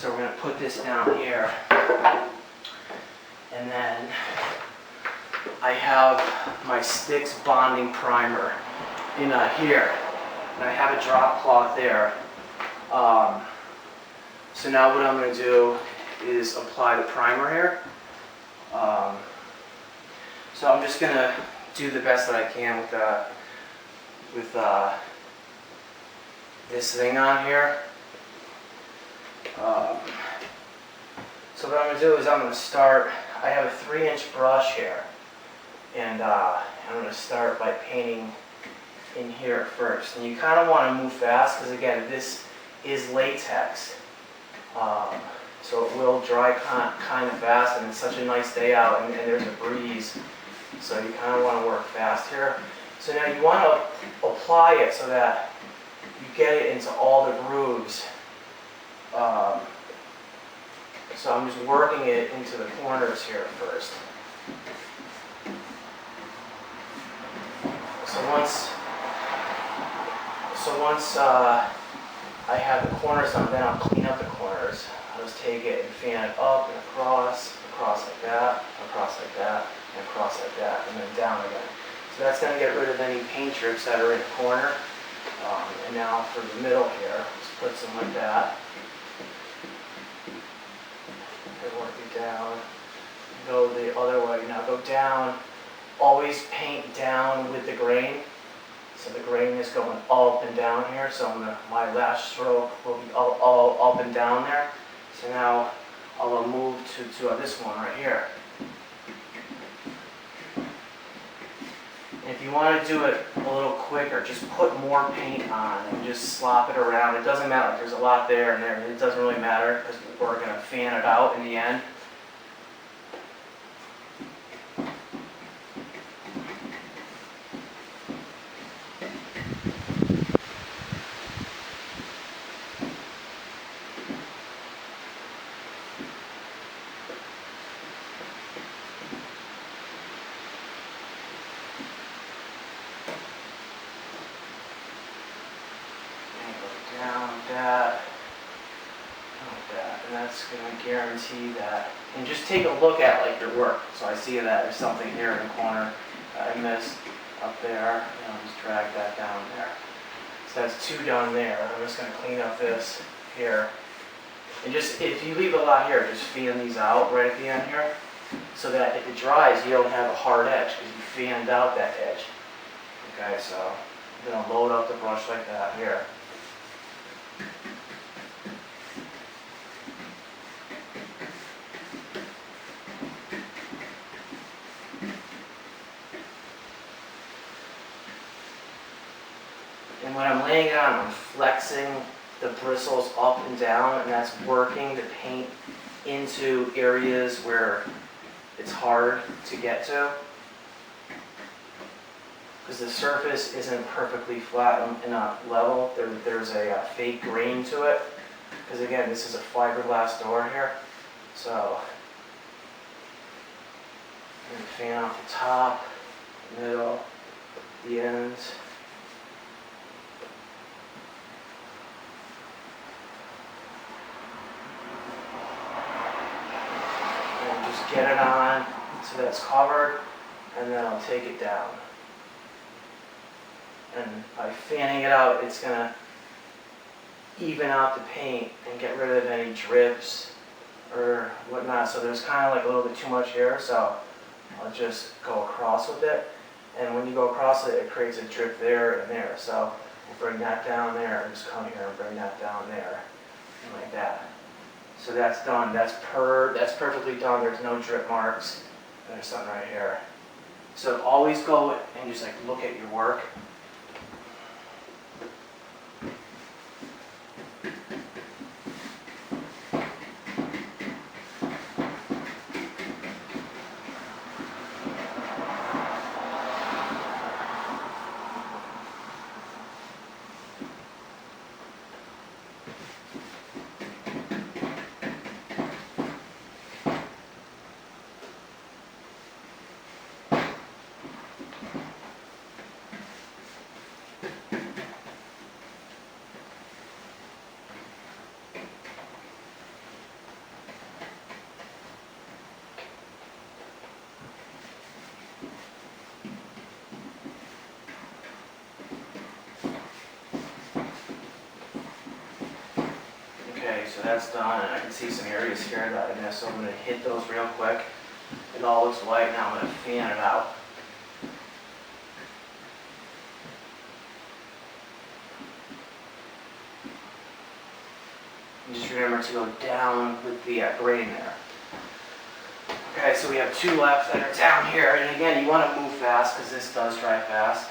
So we're going to put this down here. And then I have my Stix bonding primer in here. And I have a drop cloth there. So now what I'm going to do is apply the primer here. So I'm just going to do the best that I can with this thing on here. So what I'm going to do is I'm going to start, I have a 3-inch brush here, and I'm going to start by painting in here first. And you kind of want to move fast because, again, this is latex, so it will dry kind of fast, and it's such a nice day out, and there's a breeze, so you kind of want to work fast here. So now you want to apply it so that you get it into all the grooves. So I'm just working it into the corners here first. So once I have the corners done, then I'll clean up the corners. I'll just take it and fan it up and across like that, across like that, and across like that, and then down again. So that's going to get rid of any paint drips that are in the corner. And now for the middle here, just put some like that. And work it down. Go the other way. Now go down. Always paint down with the grain. So the grain is going up and down here. So my last stroke will be all up and down there. So now I'll move to this one right here. If you want to do it a little quicker, just put more paint on and just slop it around. It doesn't matter. There's a lot there and there. It doesn't really matter because we're going to fan it out in the end. Guarantee that, and just take a look at like your work. So I see that there's something here in the corner that I missed up there, and I'll just drag that down there. So that's 2 done there. I'm just going to clean up this here, and just if you leave a lot here, just fan these out right at the end here, so that if it dries, you don't have a hard edge because you fanned out that edge. Okay, so I'm going to load up the brush like that here. And when I'm laying it on, I'm flexing the bristles up and down, and that's working the paint into areas where it's hard to get to. Because the surface isn't perfectly flat and not level. There's a fake grain to it. Because again, this is a fiberglass door here. So, I'm going to fan off the top, middle, the ends. Get it on so that it's covered, and then I'll take it down. And by fanning it out, it's going to even out the paint and get rid of any drips or whatnot. So there's kind of like a little bit too much here, so I'll just go across with it. And when you go across it, it creates a drip there and there. So we'll bring that down there, and just come here and bring that down there, and like that. So that's done. That's perfectly done. There's no drip marks. And there's something right here. So always go and just like look at your work. so that's done, and I can see some areas here that I missed, so I'm going to hit those real quick. It all looks white, now I'm going to fan it out. And just remember to go down with the grain there. Okay, so we have two left that are down here, and again, you want to move fast because this does dry fast.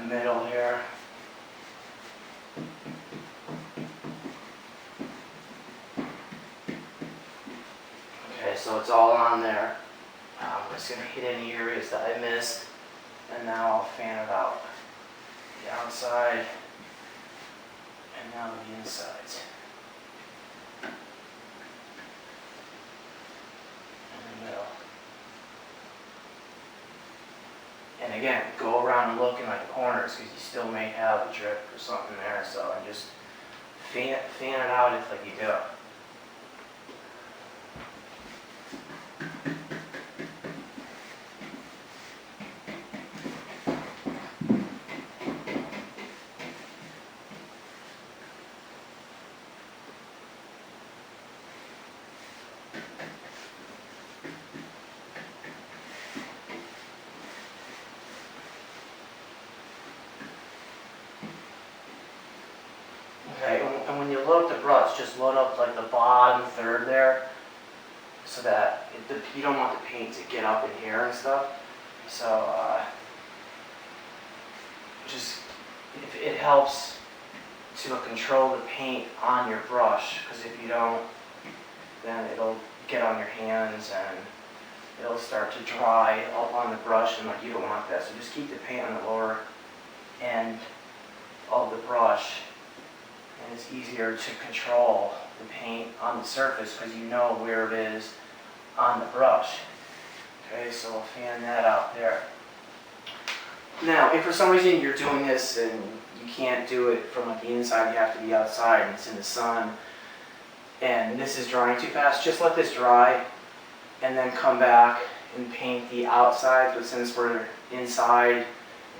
Middle here. Okay, so it's all on there. I'm just going to hit any areas that I missed, and now I'll fan it out. The outside, and now the insides. And the middle. And again, go around and look in like the corners because you still may have a drip or something there. So and just fan it out if like you do. Okay, and when you load up the brush, just load up like the bottom third there, so that you don't want the paint to get up in here and stuff. So just it helps to control the paint on your brush, because if you don't, then it'll get on your hands and it'll start to dry up on the brush, and like you don't want that. So just keep the paint on the lower end of the brush. And it's easier to control the paint on the surface because you know where it is on the brush. Okay, so I'll fan that out there. Now, if for some reason you're doing this and you can't do it from like the inside, you have to be outside and it's in the sun, and this is drying too fast, just let this dry and then come back and paint the outside. But since we're inside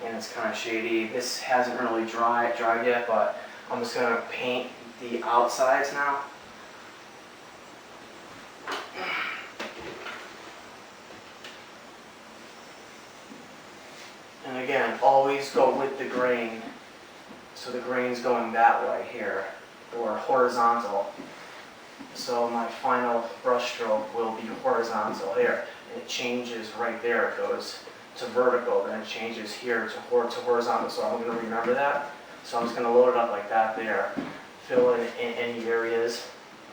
and it's kind of shady, this hasn't really dried yet, but I'm just going to paint the outsides now. And again, always go with the grain. So the grain's going that way here, or horizontal. So my final brush stroke will be horizontal here. And it changes right there. It goes to vertical, then it changes here to horizontal. So I'm going to remember that. So I'm just going to load it up like that there, fill in any areas,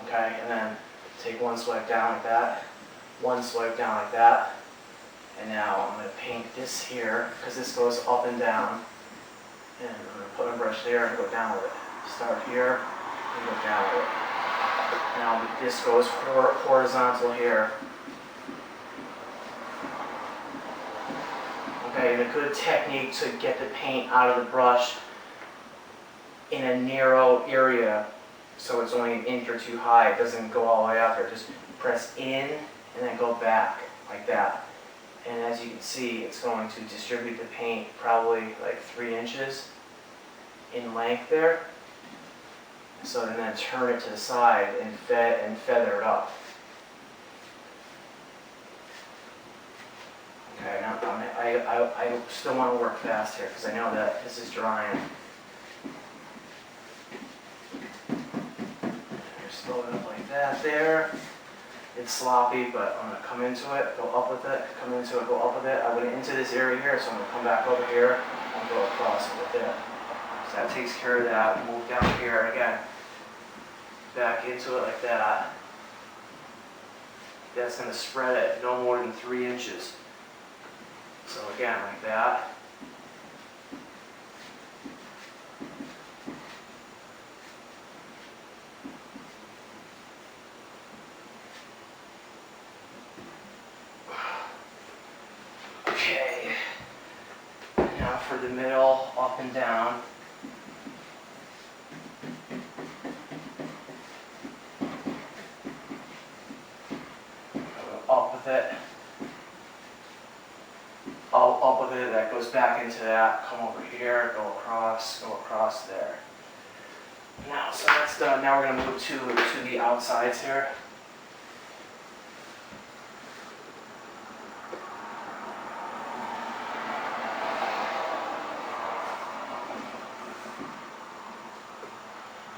okay, and then take one swipe down like that, one swipe down like that, and now I'm going to paint this here, because this goes up and down, and I'm going to put my brush there and go down with it. Start here and go down with it. Now this goes horizontal here. Okay, and a good technique to get the paint out of the brush in a narrow area, so it's only an inch or two high. It doesn't go all the way out there. Just press in and then go back like that. And as you can see, it's going to distribute the paint probably like 3 inches in length there. So then turn it to the side and feather it up. Okay, now I still want to work fast here because I know that this is drying. Just load it up like that there. It's sloppy, but I'm going to come into it, go up with it, come into it, go up with it. I went into this area here, so I'm going to come back over here and go across with it. So that takes care of that. Move down here again. Back into it like that. that's going to spread it no more than 3 inches. So again, like that. Okay, now for the middle, up and down. Up with it. Up with it, that goes back into that, come over here, go across there. Now, so that's done. Now we're going to move to the outsides here.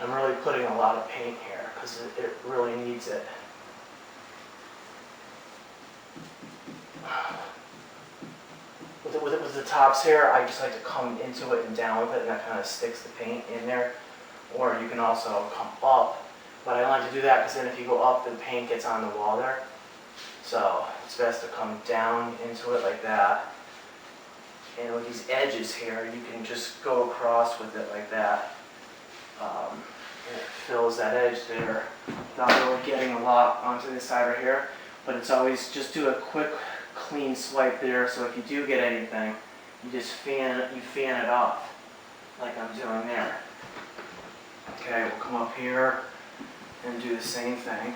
I'm really putting a lot of paint here because it really needs it. With the tops here, I just like to come into it and down with it, and that kind of sticks the paint in there. Or you can also come up, but I like to do that because then if you go up, the paint gets on the wall there. So it's best to come down into it like that. And with these edges here, you can just go across with it like that. And it fills that edge there without really getting a lot onto this side right here. But it's always just do a quick clean swipe there, so if you do get anything, you just fan it off like I'm doing there. Okay, we'll come up here and do the same thing.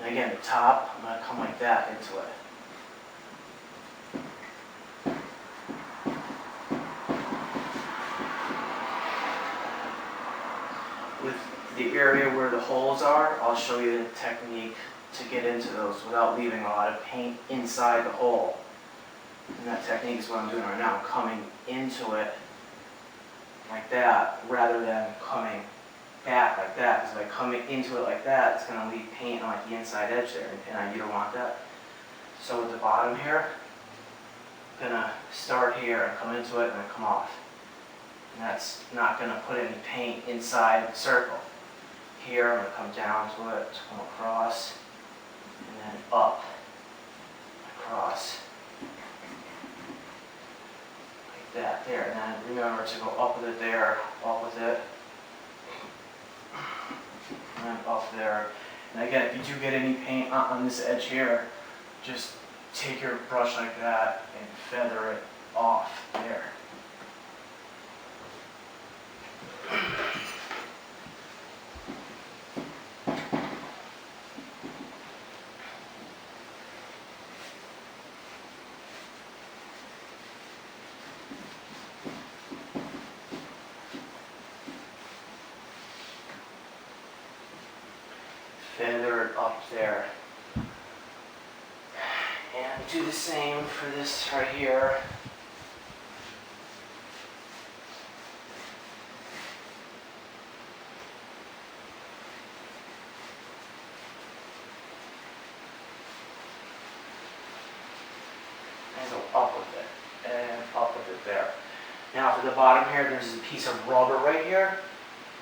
And again, the top, I'm going to come like that into it. With the area where the holes are, I'll show you the technique to get into those without leaving a lot of paint inside the hole. And that technique is what I'm doing right now. I'm coming into it like that rather than coming back like that. Because by coming into it like that, it's going to leave paint on like the inside edge there, and you don't want that. So with the bottom here, I'm going to start here and come into it and then come off. And that's not going to put any paint inside the circle. Here, I'm going to come down to it, come across, and then up, across, like that, there. And then remember to go up with it there, up with it, and then up there. And again, if you do get any paint on this edge here, just take your brush like that and feather it off there. Feather it up there. And do the same for this right here. And go up with it, and up with it there. Now for the bottom here, there's a piece of rubber right here.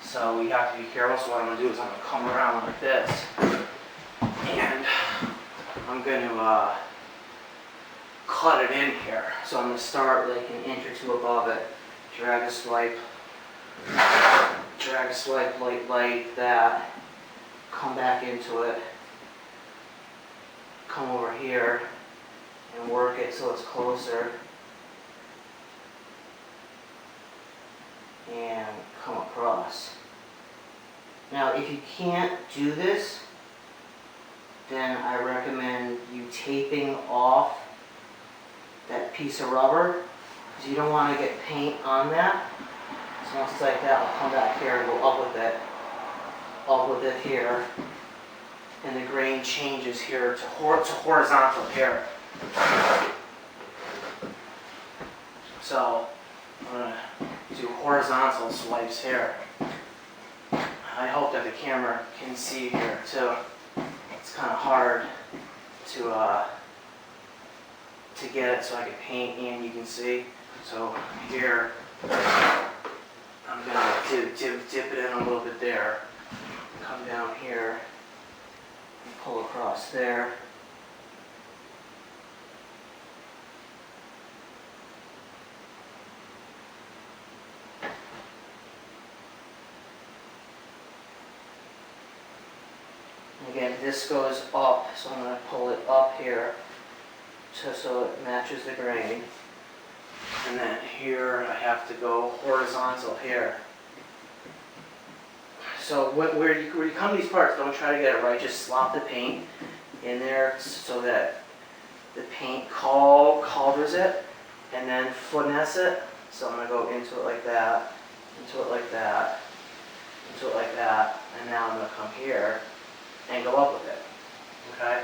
So we have to be careful. So what I'm going to do is I'm going to come around like this. And I'm going to cut it in here. So I'm going to start like an inch or two above it. Drag a swipe like that. Come back into it. Come over here and work it so it's closer. And come across. Now if you can't do this, then I recommend you taping off that piece of rubber, because you don't want to get paint on that. So once it's like that, I'll come back here and go up with it here, and the grain changes here to horizontal here. So I'm going to do horizontal swipes here. I hope that the camera can see here too. It's kind of hard to get it so I can paint and you can see. So here, I'm gonna dip it in a little bit there, come down here, and pull across there. Again, this goes up, so I'm going to pull it up here so it matches the grain. And then here I have to go horizontal here. So where you come to these parts, don't try to get it right, just slop the paint in there so that the paint covers it, and then finesse it. So I'm going to go into it like that, into it like that, into it like that, and now I'm going to come here and go up with it, okay?